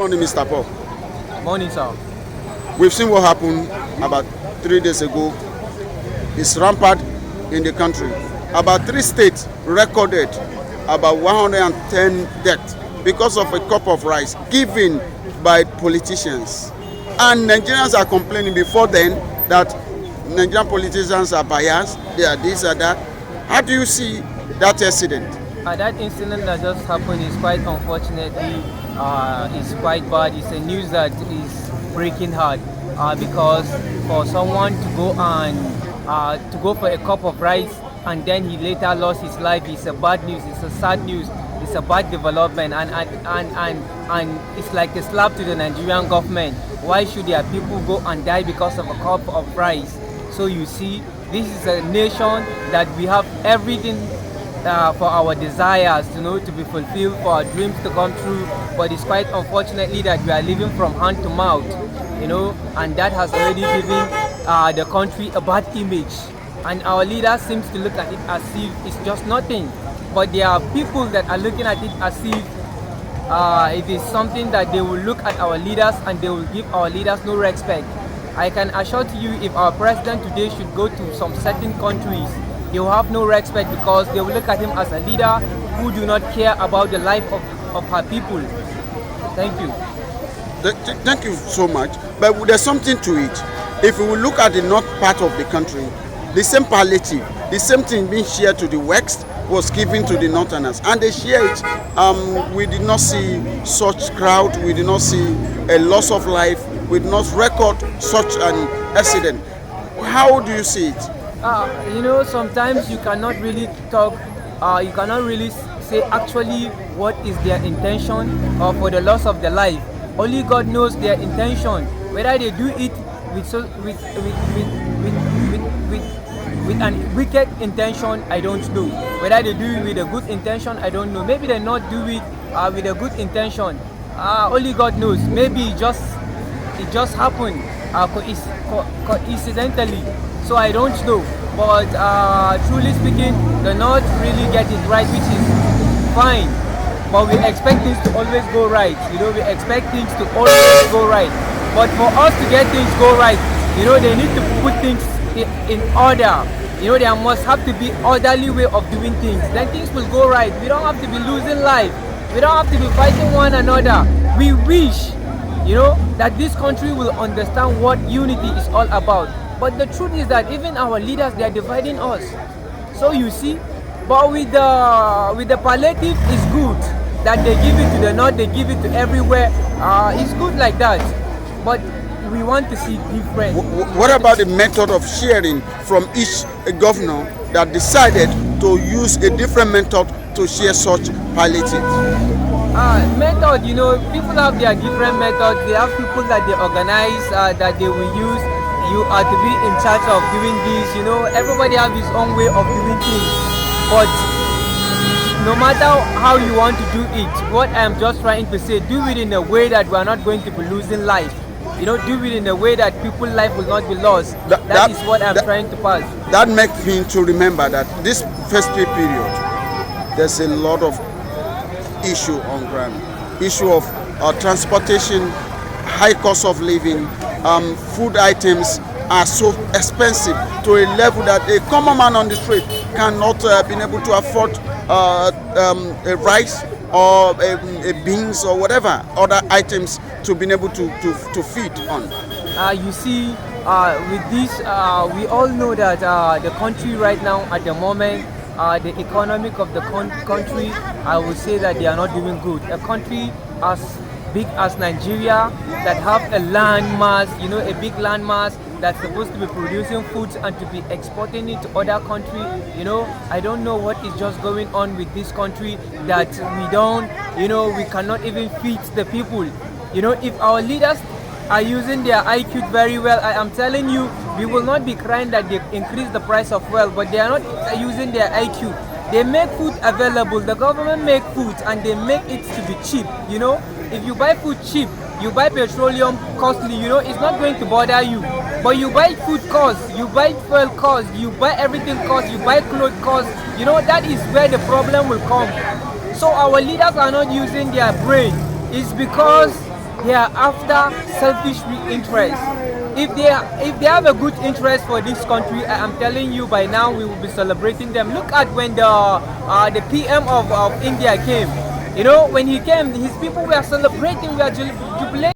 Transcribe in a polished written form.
Morning, Mr. Paul. Morning, sir. We've seen what happened about 3 days ago. It's rampant in the country. About 3 states recorded about 110 deaths because of a cup of rice given by politicians. And Nigerians are complaining before then that Nigerian politicians are biased, they are this or that. How do you see that incident? That incident that just happened is quite unfortunately, it's quite bad. It's a news that is breaking heart because for someone to go for a cup of rice and then he later lost his life is a bad news. It's a sad news. It's a bad development, and it's like a slap to the Nigerian government. Why should their people go and die because of a cup of rice? So you see, this is a nation that we have everything for our desires, to be fulfilled, for our dreams to come true. But it's quite unfortunately that we are living from hand to mouth, and that has already given the country a bad image. And our leaders seems to look at it as if it's just nothing. But there are people that are looking at it as if it is something that they will look at our leaders and they will give our leaders no respect. I can assure to you, if our president today should go to some certain countries, they will have no respect because they will look at him as a leader who do not care about the life of her people. Thank you. Thank you so much. But there's something to it. If we will look at the north part of the country, the same palliative, the same thing being shared to the west was given to the northerners, and they share it. We did not see such crowd. We did not see a loss of life. We did not record such an accident. How do you see it? Sometimes you cannot really talk. You cannot really say actually what is their intention for the loss of their life. Only God knows their intention. Whether they do it with an wicked intention, I don't know. Whether they do it with a good intention, I don't know. Maybe they not do it with a good intention. Only God knows. Maybe it just happened coincidentally. So I don't know. But truly speaking, the North really get it right, which is fine. But we expect things to always go right. We expect things to always go right. But for us to get things go right, they need to put things in order. There must have to be orderly way of doing things. Then things will go right. We don't have to be losing life. We don't have to be fighting one another. We wish, that this country will understand what unity is all about. But the truth is that even our leaders, they are dividing us. So you see, but with the palliative, it's good that they give it to the north, they give it to everywhere. It's good like that. But we want to see different. What about the method of sharing from each governor that decided to use a different method to share such palliatives? Method, people have their different methods. They have people that they organize, that they will use. You are to be in charge of doing this. Everybody have his own way of doing things. But no matter how you want to do it, what I'm just trying to say, do it in a way that we are not going to be losing life. Do it in a way that people's life will not be lost. That is what I'm trying to pass. That makes me to remember that this festive period, there's a lot of issue on ground. Issue of transportation, high cost of living, food items are so expensive to a level that a common man on the street cannot be able to afford a rice or a beans or whatever other items to be able to feed on. You see, with this, we all know that the country right now at the moment, the economic of the country, I would say that they are not doing good. A country as big as Nigeria that have a landmass, a big landmass that's supposed to be producing foods and to be exporting it to other countries. I don't know what is just going on with this country that we don't, we cannot even feed the people. If our leaders are using their IQ very well, I am telling you, we will not be crying that they increase the price of oil, but they are not using their IQ. They make food available, the government make food and they make it to be cheap. If you buy food cheap, you buy petroleum costly, it's not going to bother you. But you buy food cost, you buy fuel cost, you buy everything cost, you buy clothes cost, that is where the problem will come. So our leaders are not using their brain. It's because they are after selfish interest. If they have a good interest for this country, I'm telling you, by now we will be celebrating them. Look at when the PM of India came. You know, when he came, his people were celebrating, we are jubilating.